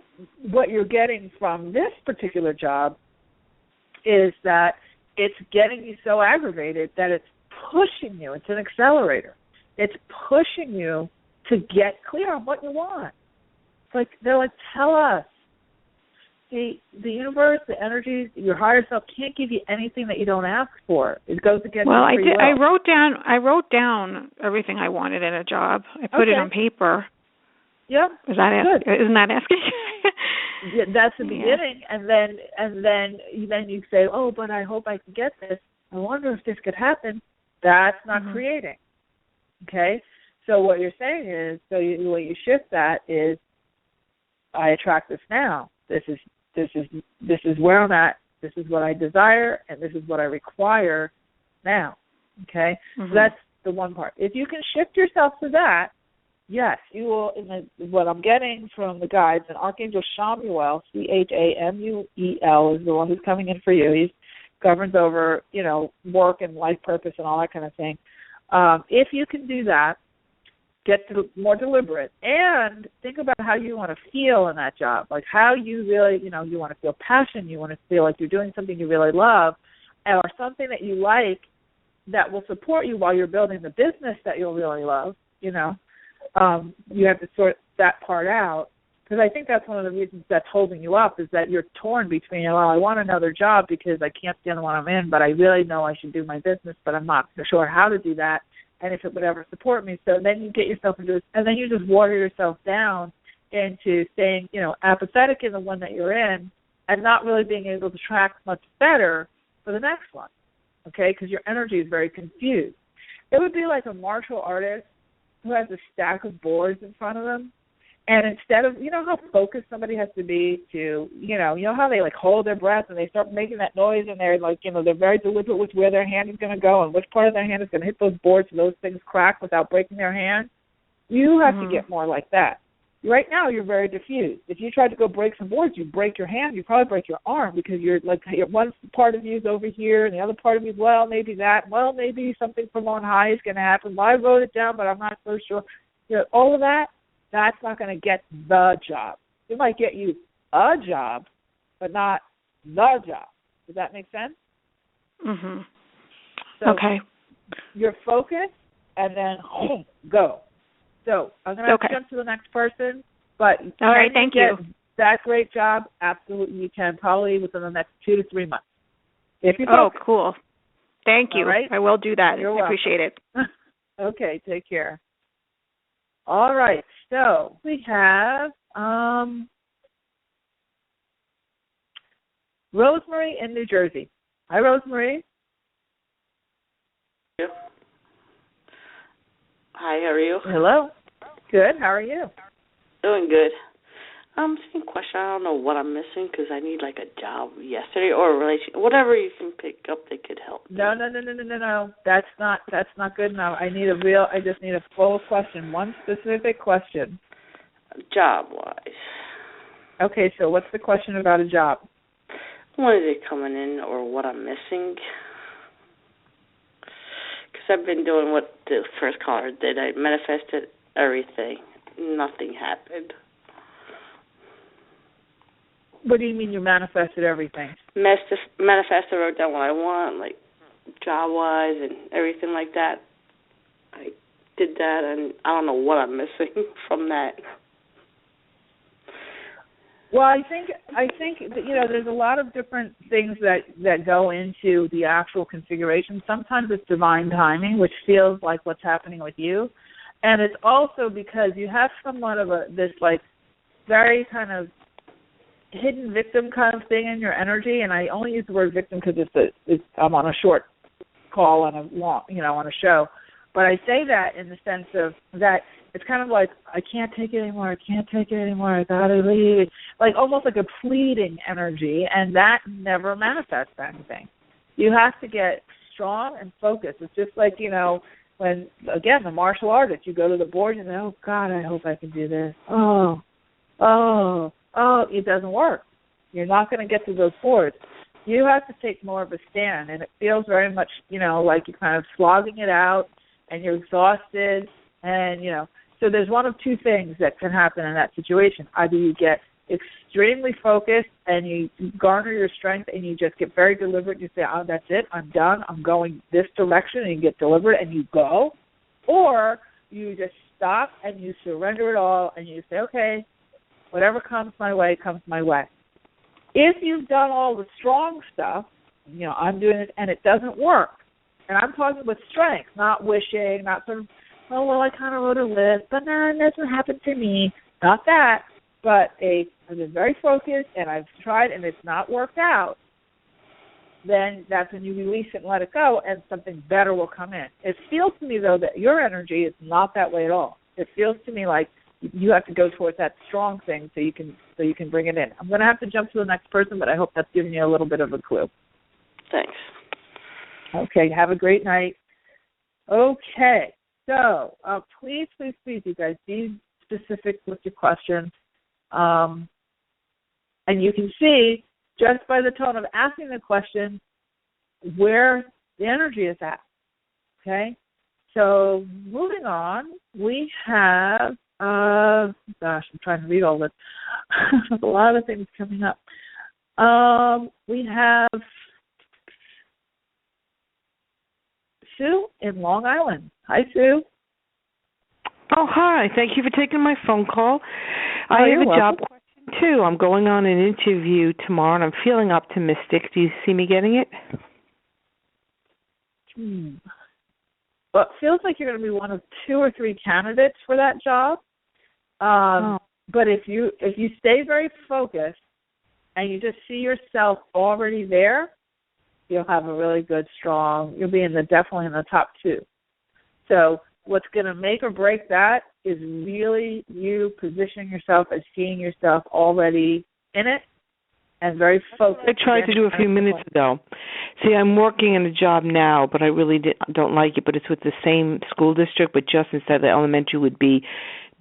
what you're getting from this particular job is that it's getting you so aggravated that it's pushing you. It's an accelerator. It's pushing you to get clear on what you want. It's like, they're like, tell us. The universe, the energies, your higher self can't give you anything that you don't ask for. It goes against Well, your free will. I wrote down everything I wanted in a job. I put it on paper. Yep. Isn't that asking? Yeah, that's the beginning, and then you say, oh, but I hope I can get this. I wonder if this could happen. That's not creating. Okay? So what you're saying is, the way you shift that is, I attract this now. This is where I'm at. This is what I desire, and this is what I require now. Okay? So that's the one part. If you can shift yourself to that, yes, you will. What I'm getting from the guides, and Archangel Chamuel, Chamuel, is the one who's coming in for you. He governs over, work and life purpose and all that kind of thing. If you can do that, get more deliberate, and think about how you want to feel in that job, like how you really, you want to feel passion, you want to feel like you're doing something you really love, or something that you like that will support you while you're building the business that you'll really love. You have to sort that part out, because I think that's one of the reasons that's holding you up, is that you're torn between, well, I want another job because I can't stand the one I'm in, but I really know I should do my business, but I'm not sure how to do that, and if it would ever support me. So then you get yourself into this, and then you just water yourself down into staying, apathetic in the one that you're in, and not really being able to track much better for the next one, okay, because your energy is very confused. It would be like a martial artist who has a stack of boards in front of them, and instead of, how focused somebody has to be to, how they like hold their breath and they start making that noise, and they're like, they're very deliberate with where their hand is going to go and which part of their hand is going to hit those boards so those things crack without breaking their hand. You have to get more like that. Right now, you're very diffused. If you tried to go break some boards, you break your hand, you probably break your arm, because you're like, one part of you is over here and the other part of you is, well, maybe that, well, maybe something from on high is going to happen. Well, I wrote it down, but I'm not so sure. All of that, that's not going to get the job. It might get you a job, but not the job. Does that make sense? So okay. You're focused, and then go. So I'm going to jump to the next person, but all right, thank you. That great job, absolutely you can, probably within the next 2 to 3 months. If you cool. Thank you. Right. I will do that. You're I appreciate it. Okay, take care. All right, so we have Rosemary in New Jersey. Hi, Rosemary. Hi, how are you? Hello. Good, how are you? Doing good. Same question. I don't know what I'm missing, because I need like a job yesterday or a relationship, whatever you can pick up that could help. No. That's not good enough. I just need a full question, one specific question. Job-wise. Okay, so what's the question about a job? When is it coming in, or what I'm missing? Because I've been doing what the first caller did. I manifested everything. Nothing happened. What do you mean you manifested everything? Manifested, wrote down what I want, like job-wise and everything like that. I did that, and I don't know what I'm missing from that. Well, I think that, there's a lot of different things that go into the actual configuration. Sometimes it's divine timing, which feels like what's happening with you, and it's also because you have somewhat of this like very kind of hidden victim kind of thing in your energy. And I only use the word victim because I'm on a short call on a long, on a show, but I say that in the sense of that. It's kind of like, I can't take it anymore, I gotta leave. Like almost like a pleading energy, and that never manifests anything. You have to get strong and focused. It's just like, when, again, the martial artist, you go to the board and oh, God, I hope I can do this. Oh, it doesn't work. You're not going to get to those boards. You have to take more of a stand, and it feels very much, like you're kind of slogging it out, and you're exhausted, and, so there's one of two things that can happen in that situation. Either you get extremely focused and you garner your strength and you just get very deliberate and you say, oh, that's it, I'm done, I'm going this direction, and you get deliberate and you go. Or you just stop and you surrender it all and you say, okay, whatever comes my way, comes my way. If you've done all the strong stuff, I'm doing it and it doesn't work, and I'm talking with strength, not wishing, not sort of, oh, well, I kind of wrote a list, but no, it doesn't happen to me. Not that, but I've been very focused and I've tried and it's not worked out. Then that's when you release it and let it go, and something better will come in. It feels to me, though, that your energy is not that way at all. It feels to me like you have to go towards that strong thing so you can bring it in. I'm going to have to jump to the next person, but I hope that's giving you a little bit of a clue. Thanks. Okay, have a great night. Okay, so please, you guys, be specific with your questions. And you can see, just by the tone of asking the question, where the energy is at. Okay? So moving on, we have, I'm trying to read all this. There's a lot of things coming up. We have Sue in Long Island. Hi, Sue. Oh, hi. Thank you for taking my phone call. I have a job question, too. I'm going on an interview tomorrow, and I'm feeling optimistic. Do you see me getting it? Well, it feels like you're going to be one of 2 or 3 candidates for that job. But if you stay very focused and you just see yourself already there, you'll have a really good, strong, you'll be definitely in the top 2. So what's going to make or break that is really you positioning yourself as seeing yourself already in it and very focused. I tried to do a few minutes ago. See, I'm working in a job now, but I really don't like it, but it's with the same school district, but just instead of the elementary would be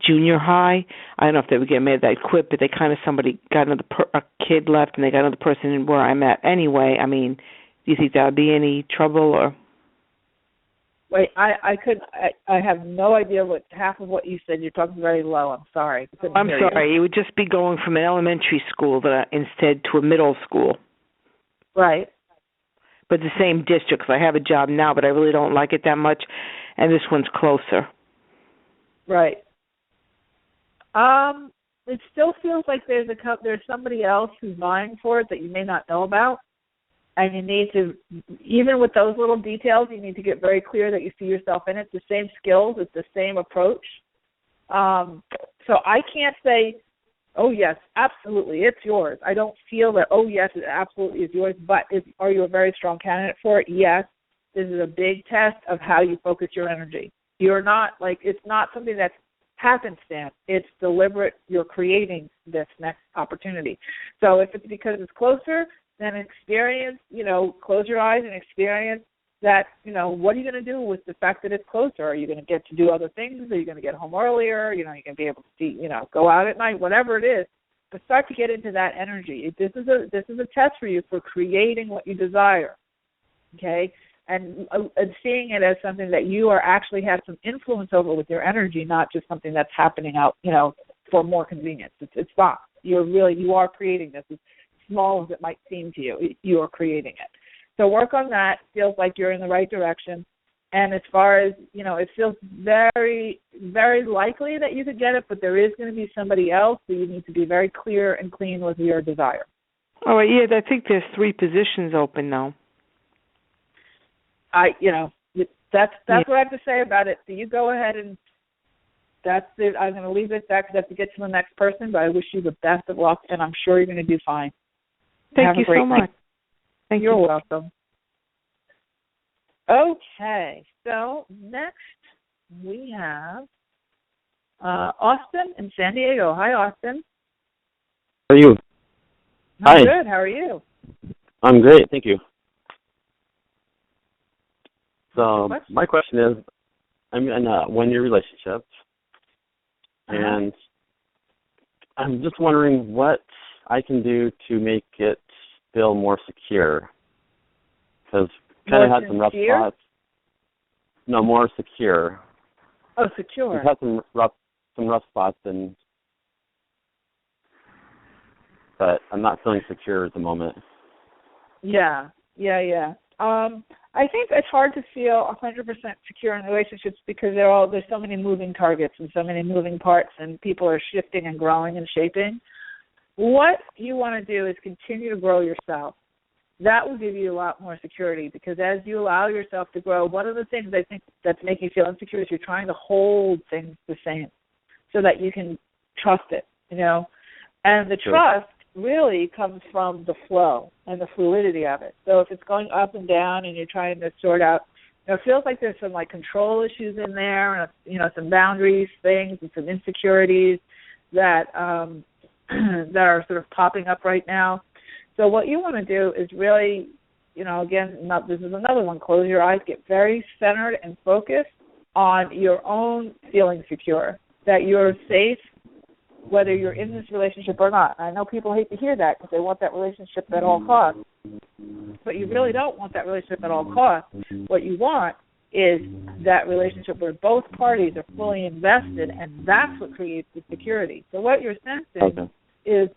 junior high. I don't know if they would get made that quit, but they kind of, somebody got a kid left and they got another person in where I'm at anyway. I mean, do you think that would be any trouble or? Wait, I have no idea what half of what you said. You're talking very low. I'm sorry. I'm sorry. It would just be going from an elementary school instead to a middle school. Right. But the same district, because I have a job now, but I really don't like it that much, and this one's closer. Right. It still feels like there's somebody else who's vying for it that you may not know about. And you need to, even with those little details, you need to get very clear that you see yourself in it. It's the same skills. It's the same approach. So I can't say, oh, yes, absolutely, it's yours. I don't feel that, oh, yes, it absolutely is yours. But are you a very strong candidate for it? Yes. This is a big test of how you focus your energy. You're not, it's not something that's happenstance. It's deliberate. You're creating this next opportunity. So if it's because it's closer, then experience, close your eyes and experience that, what are you going to do with the fact that it's closer? Are you going to get to do other things? Are you going to get home earlier? You're going to be able to see, go out at night, whatever it is. But start to get into that energy. This is a test for you for creating what you desire, okay? And seeing it as something that you actually have some influence over with your energy, not just something that's happening out, for more convenience. It's not. You are creating this. It's small as it might seem to you, you are creating it. So work on that. Feels like you're in the right direction. And as far as, it feels very, very likely that you could get it, but there is going to be somebody else, so you need to be very clear and clean with your desire. All right, yeah, I think there's 3 positions open now. That's what I have to say about it. So you go ahead and that's it. I'm going to leave it at that because I have to get to the next person, but I wish you the best of luck, and I'm sure you're going to do fine. Thank you so much. Thank you. You're welcome. Okay, so next we have Austin in San Diego. Hi, Austin. How are you? I'm good. How are you? I'm great, thank you. So my question is, I'm in a 1-year relationship, and I'm just wondering what I can do to make it feel more secure. Because kind of had some rough spots. No, more secure. Oh, secure. We've had some rough spots, and but I'm not feeling secure at the moment. Yeah. I think it's hard to feel 100% secure in relationships because there's so many moving targets and so many moving parts, and people are shifting and growing and shaping. What you want to do is continue to grow yourself. That will give you a lot more security, because as you allow yourself to grow, one of the things I think that's making you feel insecure is you're trying to hold things the same so that you can trust it, And the trust really comes from the flow and the fluidity of it. So if it's going up and down and you're trying to sort out, it feels like there's some control issues in there, and some boundaries, things, and some insecurities that that are sort of popping up right now. So what you want to do is really, again, this is another one, close your eyes, get very centered and focused on your own feeling secure, that you're safe, whether you're in this relationship or not. I know people hate to hear that because they want that relationship at all costs, but you really don't want that relationship at all costs. What you want is that relationship where both parties are fully invested, and that's what creates the security. So what you're sensing is,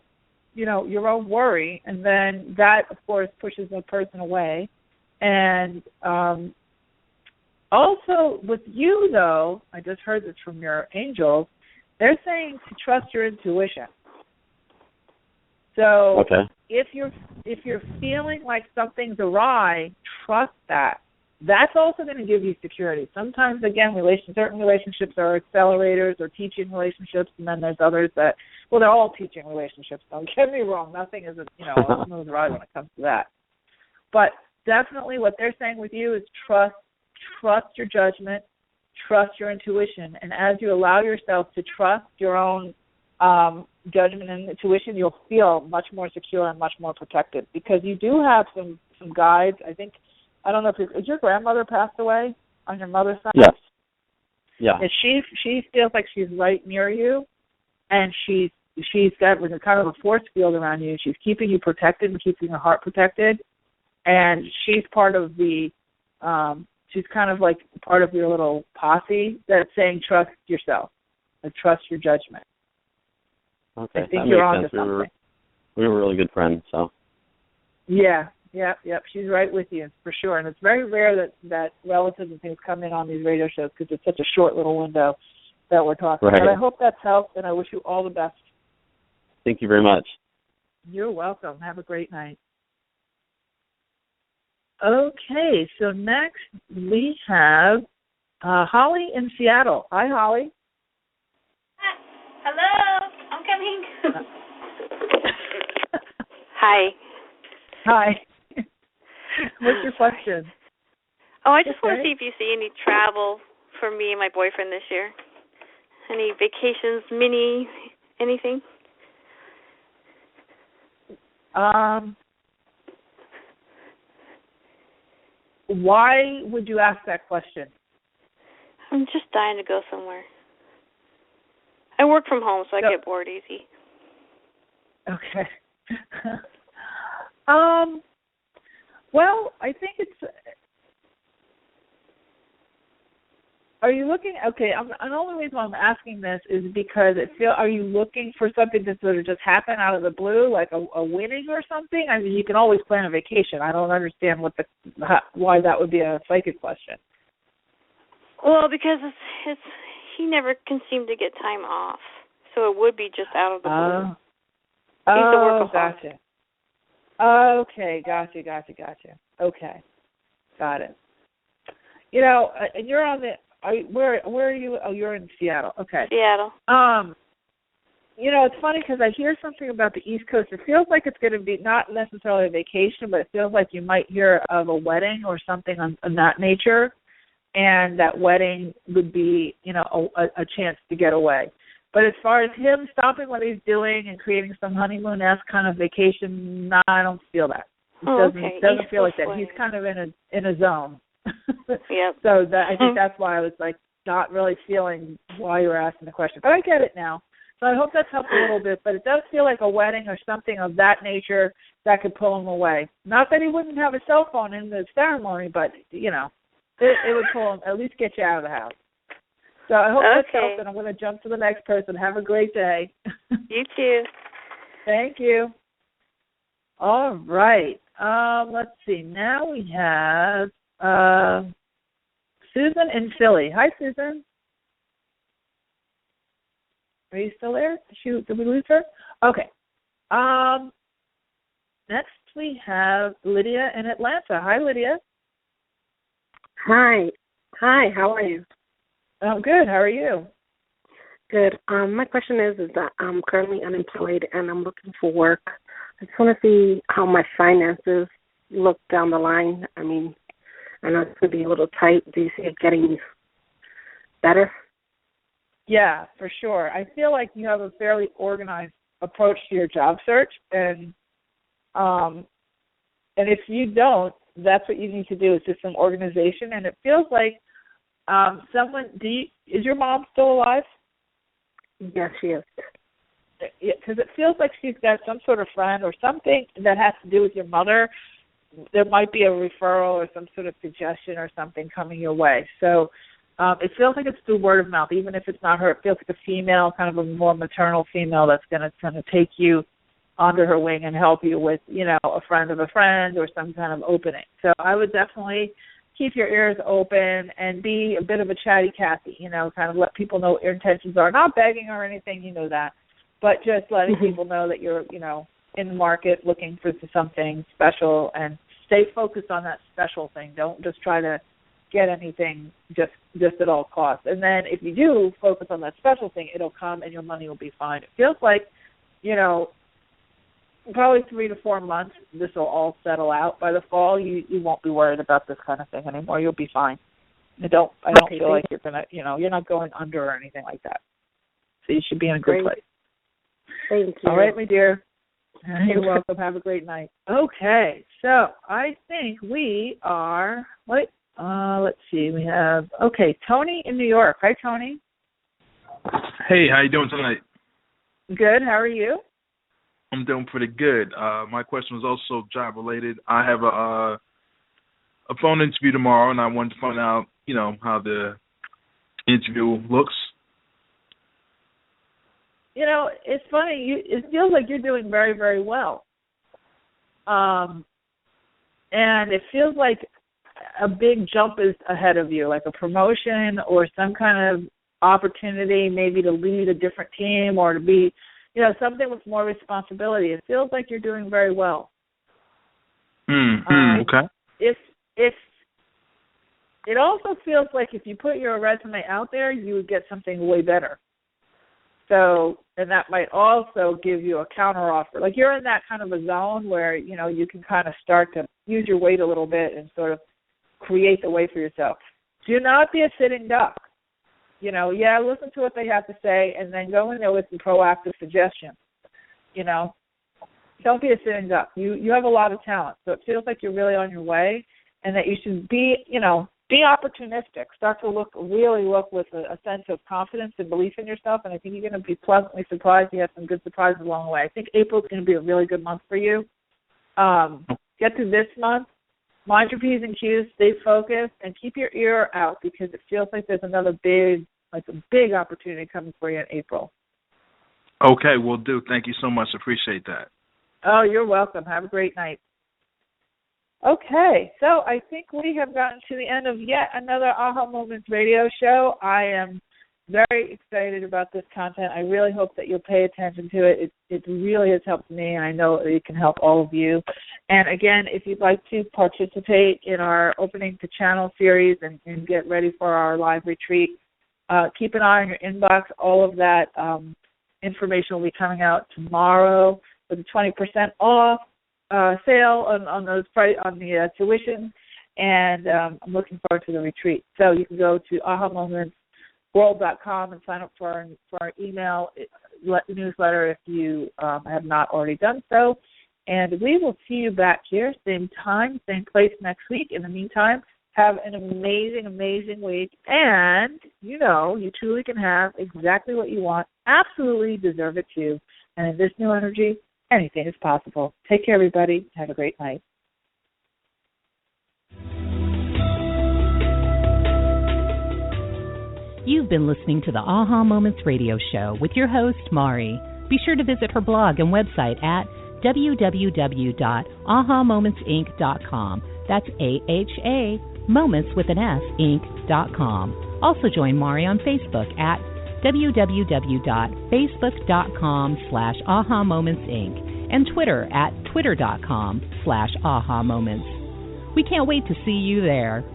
your own worry, and then that, of course, pushes the person away. And also with you, though, I just heard this from your angels, they're saying to trust your intuition. So if you're feeling like something's awry, trust that. That's also going to give you security. Sometimes, again, certain relationships are accelerators or teaching relationships, and then there's others that, they're all teaching relationships. Don't get me wrong. Nothing is a smooth ride when it comes to that. But definitely what they're saying with you is trust your judgment, trust your intuition. And as you allow yourself to trust your own judgment and intuition, you'll feel much more secure and much more protected, because you do have some guides. I don't know if your grandmother passed away on your mother's side? Yes. Yeah. And she feels like she's right near you, and she's got kind of a force field around you. She's keeping you protected and keeping your heart protected, and she's part of she's kind of like part of your little posse that's saying trust yourself and trust your judgment. Okay, I think you're on to something. We were really good friends, so. Yeah. Yep. She's right with you, for sure. And it's very rare that relatives and things come in on these radio shows, because it's such a short little window that we're talking. Right. But I hope that's helped, and I wish you all the best. Thank you very much. You're welcome. Have a great night. Okay, so next we have Holly in Seattle. Hi, Holly. Hello, I'm coming. Hi. Hi. What's your question? I just want to see if you see any travel for me and my boyfriend this year. Any vacations, anything? Why would you ask that question? I'm just dying to go somewhere. I work from home, so I get bored easy. Okay. Well, I think are you looking, the only reason why I'm asking this is because are you looking for something to sort of just happen out of the blue, like a winning or something? I mean, you can always plan a vacation. I don't understand why that would be a psychic question. Well, because he never can seem to get time off, so it would be just out of the blue. He's a workaholic. Gotcha. Okay, gotcha. Okay, got it. And you're on where are you? Oh, you're in Seattle. Okay. Seattle. It's funny because I hear something about the East Coast. It feels like it's going to be not necessarily a vacation, but it feels like you might hear of a wedding or something on that nature, and that wedding would be, a chance to get away. But as far as him stopping what he's doing and creating some honeymoon-esque kind of vacation, I don't feel that. It doesn't feel like that. He's kind of in a zone. Yep. So I think that's why I was not really feeling why you were asking the question. But I get it now. So I hope that's helped a little bit. But it does feel like a wedding or something of that nature that could pull him away. Not that he wouldn't have a cell phone in the ceremony, but it would pull him, at least get you out of the house. So I hope that's helped, and I'm going to jump to the next person. Have a great day. You too. Thank you. All right. Let's see. Now we have Susan in Philly. Hi, Susan. Are you still there? Did we lose her? Okay. Next we have Lydia in Atlanta. Hi, Lydia. Hi. How are you? I'm good. How are you? Good. My question is that I'm currently unemployed and I'm looking for work. I just want to see how my finances look down the line. I mean, I know it's going to be a little tight. Do you see it getting better? Yeah, for sure. I feel like you have a fairly organized approach to your job search, and if you don't, that's what you need to do, is just some organization. And it feels like is your mom still alive? Yes, she is. Because it feels like she's got some sort of friend or something that has to do with your mother. There might be a referral or some sort of suggestion or something coming your way. So it feels like it's through word of mouth. Even if it's not her, it feels like a female, kind of a more maternal female that's going to take you under her wing and help you with, a friend of a friend or some kind of opening. So I would definitely keep your ears open and be a bit of a chatty Cathy, kind of let people know what your intentions are. Not begging or anything, you know that, but just letting people know that you're, in the market looking for something special, and stay focused on that special thing. Don't just try to get anything just at all costs. And then if you do focus on that special thing, it'll come and your money will be fine. It feels like, probably 3 to 4 months, this will all settle out. By the fall, you won't be worried about this kind of thing anymore. You'll be fine. I don't feel like you're gonna, you're not going under or anything like that. So you should be in a good place. Thank you. All right, my dear. You're welcome. Have a great night. Okay, so I think we are. Let's see. We have Tony in New York. Hi, Tony. Hey, how you doing tonight? Good. How are you? I'm doing pretty good. My question was also job related. I have a phone interview tomorrow, and I wanted to find out, how the interview looks. It's funny. It feels like you're doing very, very well. And it feels like a big jump is ahead of you, like a promotion or some kind of opportunity, maybe to lead a different team or to be, something with more responsibility. It feels like you're doing very well. Okay. If it also feels like if you put your resume out there, you would get something way better. So, and that might also give you a counteroffer. Like you're in that kind of a zone where, you can kind of start to use your weight a little bit and sort of create the way for yourself. Do not be a sitting duck. Listen to what they have to say and then go in there with some proactive suggestions. Don't be a sitting duck. You have a lot of talent, so it feels like you're really on your way, and that you should be, be opportunistic. Start to look with a sense of confidence and belief in yourself, and I think you're going to be pleasantly surprised. You have some good surprises along the way. I think April's going to be a really good month for you. Get through this month. Mind your P's and Q's, stay focused, and keep your ear out because it feels like there's another big opportunity coming for you in April. Okay, will do. Thank you so much. Appreciate that. Oh, you're welcome. Have a great night. Okay, so I think we have gotten to the end of yet another Aha Moments radio show. I am very excited about this content. I really hope that you'll pay attention to it. It really has helped me, and I know it can help all of you. And again, if you'd like to participate in our Opening to Channel series and get ready for our live retreat, keep an eye on your inbox. All of that information will be coming out tomorrow with a 20% off sale on the tuition, and I'm looking forward to the retreat. So you can go to ahamomentsworld.com and sign up for our email newsletter if you have not already done so. And we will see you back here, same time, same place next week. In the meantime, have an amazing, amazing week. And, you truly can have exactly what you want. Absolutely deserve it, too. And in this new energy, anything is possible. Take care, everybody. Have a great night. You've been listening to the Aha Moments radio show with your host, Mari. Be sure to visit her blog and website at www.ahamomentsinc.com. That's AHA, moments with an S, inc.com. Also join Mari on Facebook at www.facebook.com/ahamomentsinc and Twitter at twitter.com/ahamoments. We can't wait to see you there.